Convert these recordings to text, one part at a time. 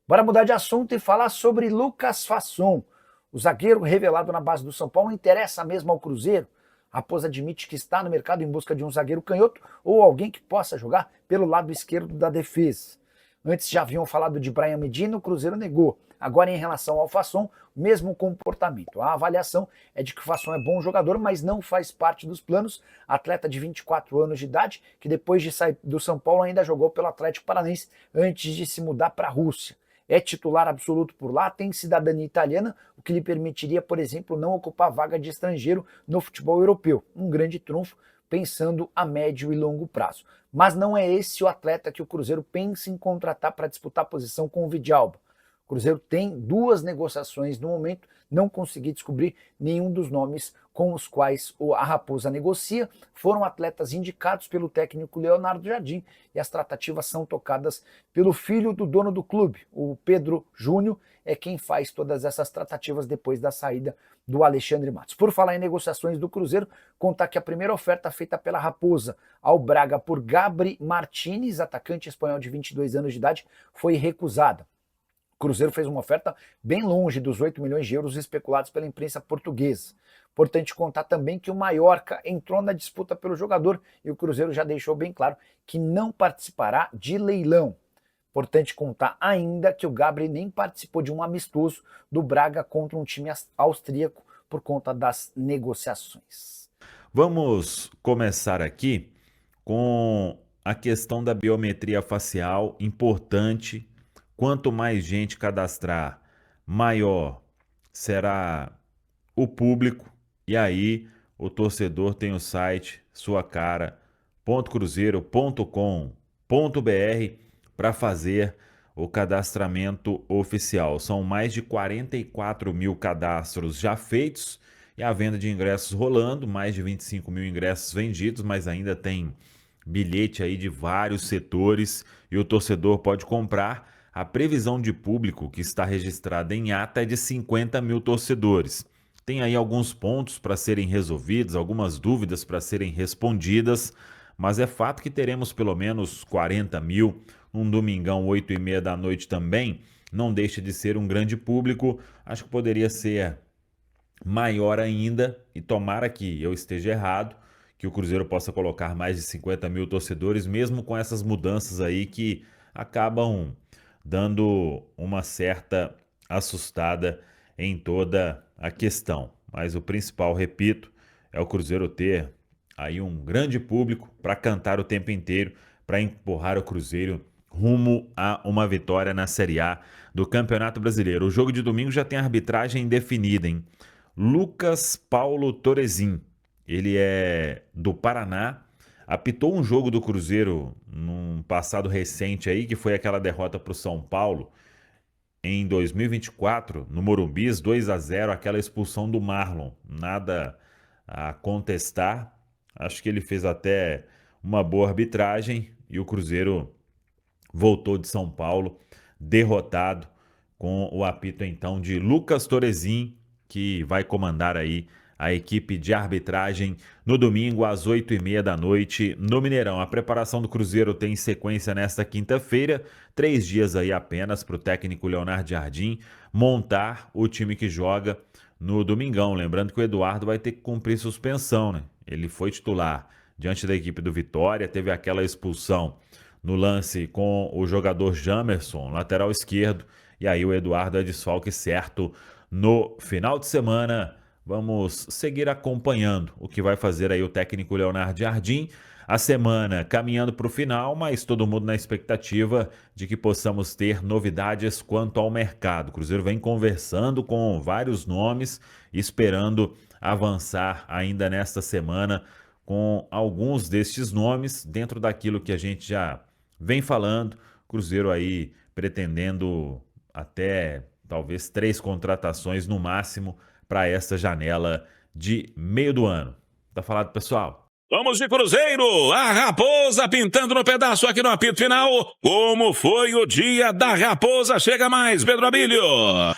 Bora mudar de assunto e falar sobre Lucas Fasson. O zagueiro revelado na base do São Paulo interessa mesmo ao Cruzeiro? Raposa admite que está no mercado em busca de um zagueiro canhoto ou alguém que possa jogar pelo lado esquerdo da defesa. Antes já haviam falado de Brian Medina, o Cruzeiro negou. Agora, em relação ao Fasson, o mesmo comportamento. A avaliação é de que o Fasson é bom jogador, mas não faz parte dos planos. Atleta de 24 anos de idade, que depois de sair do São Paulo ainda jogou pelo Atlético Paranaense antes de se mudar para a Rússia. É titular absoluto por lá, tem cidadania italiana, o que lhe permitiria, por exemplo, não ocupar vaga de estrangeiro no futebol europeu. Um grande trunfo, pensando a médio e longo prazo. Mas não é esse o atleta que o Cruzeiro pensa em contratar para disputar a posição com o Vidalba. O Cruzeiro tem 2 negociações no momento, não consegui descobrir nenhum dos nomes com os quais a Raposa negocia. Foram atletas indicados pelo técnico Leonardo Jardim e as tratativas são tocadas pelo filho do dono do clube, o Pedro Júnior, é quem faz todas essas tratativas depois da saída do Alexandre Matos. Por falar em negociações do Cruzeiro, contar que a primeira oferta feita pela Raposa ao Braga por Gabri Martínez, atacante espanhol de 22 anos de idade, foi recusada. O Cruzeiro fez uma oferta bem longe dos 8 milhões de euros especulados pela imprensa portuguesa. Importante contar também que o Mallorca entrou na disputa pelo jogador e o Cruzeiro já deixou bem claro que não participará de leilão. Importante contar ainda que o Gabri nem participou de um amistoso do Braga contra um time austríaco por conta das negociações. Vamos começar aqui com a questão da biometria facial, importante. Quanto mais gente cadastrar, maior será o público. E aí o torcedor tem o site suacara.cruzeiro.com.br para fazer o cadastramento oficial. São mais de 44 mil cadastros já feitos e a venda de ingressos rolando, mais de 25 mil ingressos vendidos, mas ainda tem bilhete aí de vários setores e o torcedor pode comprar. A previsão de público que está registrada em ata é de 50 mil torcedores. Tem aí alguns pontos para serem resolvidos, algumas dúvidas para serem respondidas, mas é fato que teremos pelo menos 40 mil, um domingão 8h30 da noite também. Não deixa de ser um grande público, acho que poderia ser maior ainda e tomara que eu esteja errado, que o Cruzeiro possa colocar mais de 50 mil torcedores, mesmo com essas mudanças aí que acabam dando uma certa assustada em toda a questão. Mas o principal, repito, é o Cruzeiro ter aí um grande público para cantar o tempo inteiro, para empurrar o Cruzeiro rumo a uma vitória na Série A do Campeonato Brasileiro. O jogo de domingo já tem arbitragem definida, hein? Lucas Paulo Torezin, ele é do Paraná, apitou um jogo do Cruzeiro num passado recente aí, que foi aquela derrota para o São Paulo em 2024, no Morumbi, 2-0, aquela expulsão do Marlon. Nada a contestar, acho que ele fez até uma boa arbitragem e o Cruzeiro voltou de São Paulo derrotado com o apito então de Lucas Torezin, que vai comandar aí a equipe de arbitragem no domingo às 8h30 da noite no Mineirão. A preparação do Cruzeiro tem sequência nesta quinta-feira, 3 dias aí apenas para o técnico Leonardo Jardim montar o time que joga no domingão. Lembrando que o Eduardo vai ter que cumprir suspensão, né? Ele foi titular diante da equipe do Vitória, teve aquela expulsão no lance com o jogador Jamerson, lateral esquerdo, e aí o Eduardo é desfalque certo no final de semana. Vamos seguir acompanhando o que vai fazer aí o técnico Leonardo Jardim. A semana caminhando para o final, mas todo mundo na expectativa de que possamos ter novidades quanto ao mercado. O Cruzeiro vem conversando com vários nomes, esperando avançar ainda nesta semana com alguns destes nomes, dentro daquilo que a gente já vem falando. Cruzeiro aí pretendendo até talvez 3 contratações no máximo para esta janela de meio do ano. Tá falado, pessoal? Vamos de Cruzeiro, a Raposa pintando no pedaço aqui no apito final. Como foi o dia da Raposa? Chega mais, Pedro Abílio.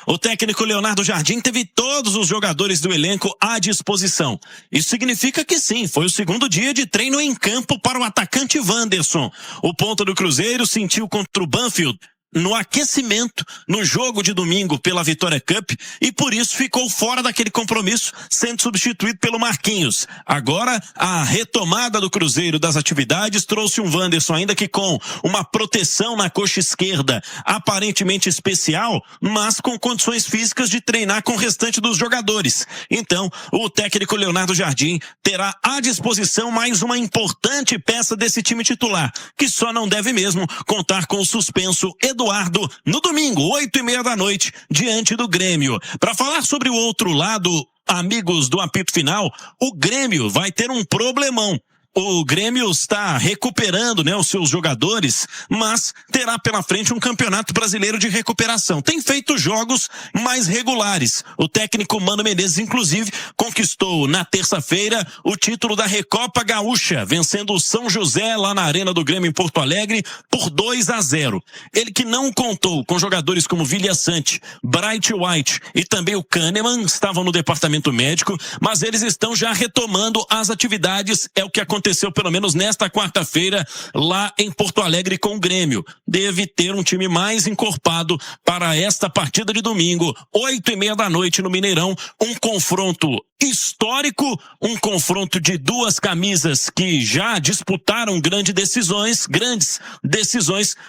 O técnico Leonardo Jardim teve todos os jogadores do elenco à disposição. Isso significa que sim, foi o segundo dia de treino em campo para o atacante Wanderson. O ponta do Cruzeiro sentiu contra o Banfield no aquecimento, no jogo de domingo pela Vitória Cup, e por isso ficou fora daquele compromisso, sendo substituído pelo Marquinhos. Agora, a retomada do Cruzeiro das atividades trouxe um Wanderson, ainda que com uma proteção na coxa esquerda, aparentemente especial, mas com condições físicas de treinar com o restante dos jogadores. Então, o técnico Leonardo Jardim terá à disposição mais uma importante peça desse time titular, que só não deve mesmo contar com o suspenso Eduardo no domingo, 8h30 da noite, diante do Grêmio. Para falar sobre o outro lado, amigos do apito final, o Grêmio vai ter um problemão. O Grêmio está recuperando, os seus jogadores, mas terá pela frente um campeonato brasileiro de recuperação. Tem feito jogos mais regulares. O técnico Mano Menezes, inclusive, conquistou na terça-feira o título da Recopa Gaúcha, vencendo o São José lá na Arena do Grêmio em Porto Alegre por 2-0. Ele que não contou com jogadores como Vilha Sante, Bright White e também o Kahneman, estavam no departamento médico, mas eles estão já retomando as atividades, é o que aconteceu pelo menos nesta quarta-feira lá em Porto Alegre com o Grêmio. Deve ter um time mais encorpado para esta partida de domingo, 8h30 da noite no Mineirão, um confronto histórico, um confronto de duas camisas que já disputaram grandes decisões,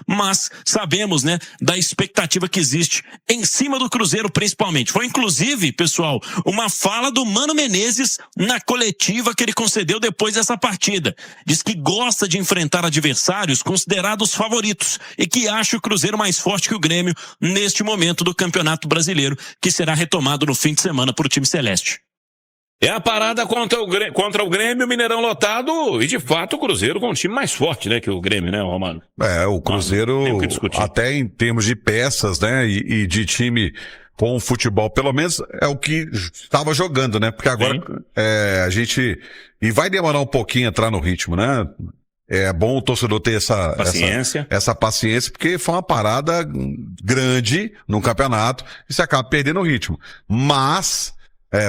mas sabemos, da expectativa que existe em cima do Cruzeiro principalmente. Foi inclusive, pessoal, uma fala do Mano Menezes na coletiva que ele concedeu depois dessa partida. Diz que gosta de enfrentar adversários considerados favoritos e que acha o Cruzeiro mais forte que o Grêmio neste momento do Campeonato Brasileiro, que será retomado no fim de semana por o time celeste. É a parada contra o Grêmio, Mineirão lotado, e de fato o Cruzeiro com um time mais forte, que o Grêmio, Romano? O Cruzeiro, até em termos de peças, e de time com o futebol, pelo menos é o que estava jogando, porque agora a gente, e vai demorar um pouquinho entrar no ritmo, É bom o torcedor ter essa paciência, porque foi uma parada grande no campeonato e você acaba perdendo o ritmo. Mas,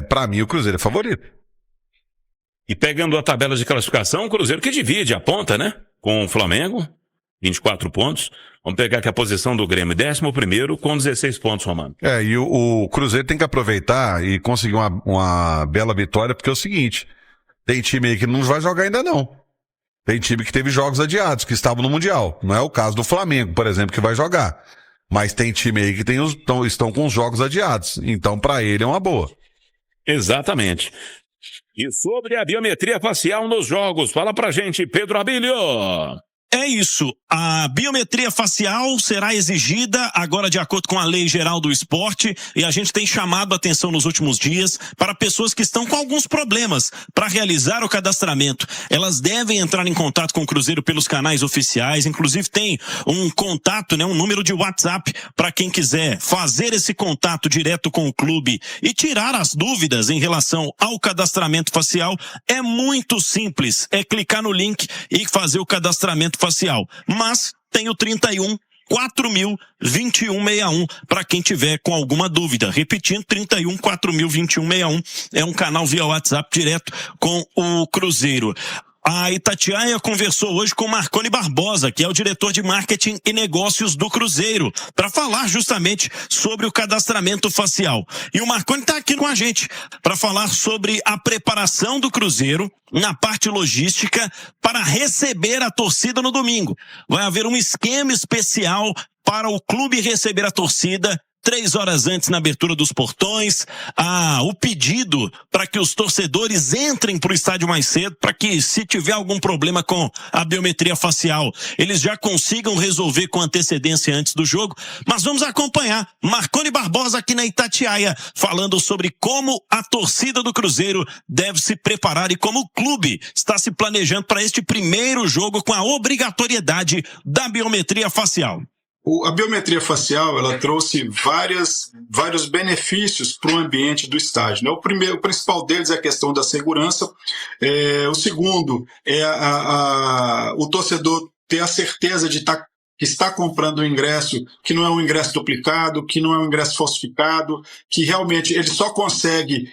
pra mim, o Cruzeiro é favorito. E pegando a tabela de classificação, o Cruzeiro que divide a ponta, com o Flamengo, 24 pontos. Vamos pegar aqui a posição do Grêmio, 11º com 16 pontos, Romano. E o Cruzeiro tem que aproveitar e conseguir uma bela vitória, porque é o seguinte, tem time aí que não vai jogar ainda não. Tem time que teve jogos adiados, que estavam no Mundial. Não é o caso do Flamengo, por exemplo, que vai jogar. Mas tem time aí que estão com os jogos adiados. Então, pra ele é uma boa. Exatamente. E sobre a biometria facial nos jogos, fala pra gente, Pedro Abílio. É isso, a biometria facial será exigida agora de acordo com a Lei Geral do Esporte, e a gente tem chamado a atenção nos últimos dias para pessoas que estão com alguns problemas para realizar o cadastramento. Elas devem entrar em contato com o Cruzeiro pelos canais oficiais, inclusive tem um contato, um número de WhatsApp para quem quiser fazer esse contato direto com o clube e tirar as dúvidas em relação ao cadastramento facial. É muito simples, é clicar no link e fazer o cadastramento facial, mas tem o 31 4000 2161 para quem tiver com alguma dúvida. Repetindo, 31 4000 2161 é um canal via WhatsApp direto com o Cruzeiro. A Itatiaia conversou hoje com Marconi Barbosa, que é o diretor de marketing e negócios do Cruzeiro, para falar justamente sobre o cadastramento facial. E o Marconi está aqui com a gente para falar sobre a preparação do Cruzeiro na parte logística para receber a torcida no domingo. Vai haver um esquema especial para o clube receber a torcida 3 horas antes na abertura dos portões, o pedido para que os torcedores entrem para o estádio mais cedo, para que se tiver algum problema com a biometria facial, eles já consigam resolver com antecedência antes do jogo. Mas vamos acompanhar Marconi Barbosa aqui na Itatiaia, falando sobre como a torcida do Cruzeiro deve se preparar e como o clube está se planejando para este primeiro jogo com a obrigatoriedade da biometria facial. A biometria facial, ela trouxe vários benefícios para o ambiente do estádio, O principal deles é a questão da segurança. O segundo é o torcedor ter a certeza de que está comprando um ingresso que não é um ingresso duplicado, que não é um ingresso falsificado, que realmente ele só consegue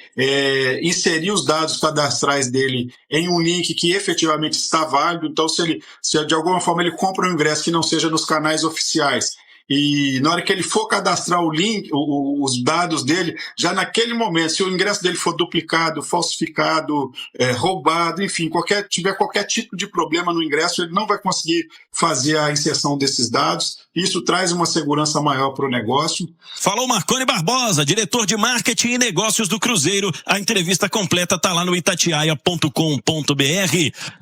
inserir os dados cadastrais dele em um link que efetivamente está válido. Então, se de alguma forma ele compra um ingresso que não seja nos canais oficiais E na hora que ele for cadastrar o link, os dados dele, já naquele momento, se o ingresso dele for duplicado, falsificado, roubado, enfim, tiver qualquer tipo de problema no ingresso, ele não vai conseguir fazer a inserção desses dados. Isso traz uma segurança maior para o negócio. Falou Marconi Barbosa, diretor de marketing e negócios do Cruzeiro. A entrevista completa está lá no itatiaia.com.br.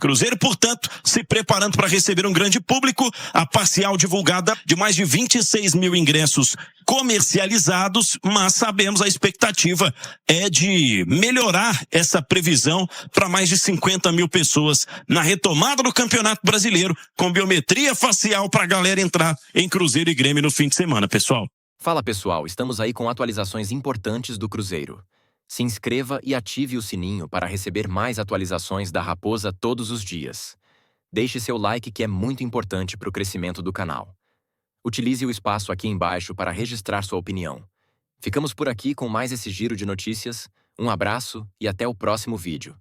Cruzeiro, portanto, se preparando para receber um grande público. A parcial divulgada de mais de 26 mil ingressos comercializados, mas sabemos a expectativa é de melhorar essa previsão para mais de 50 mil pessoas na retomada do Campeonato Brasileiro, com biometria facial para a galera entrar em Cruzeiro e Grêmio no fim de semana, pessoal. Fala pessoal, estamos aí com atualizações importantes do Cruzeiro. Se inscreva e ative o sininho para receber mais atualizações da Raposa todos os dias. Deixe seu like, que é muito importante para o crescimento do canal. Utilize o espaço aqui embaixo para registrar sua opinião. Ficamos por aqui com mais esse giro de notícias. Um abraço e até o próximo vídeo.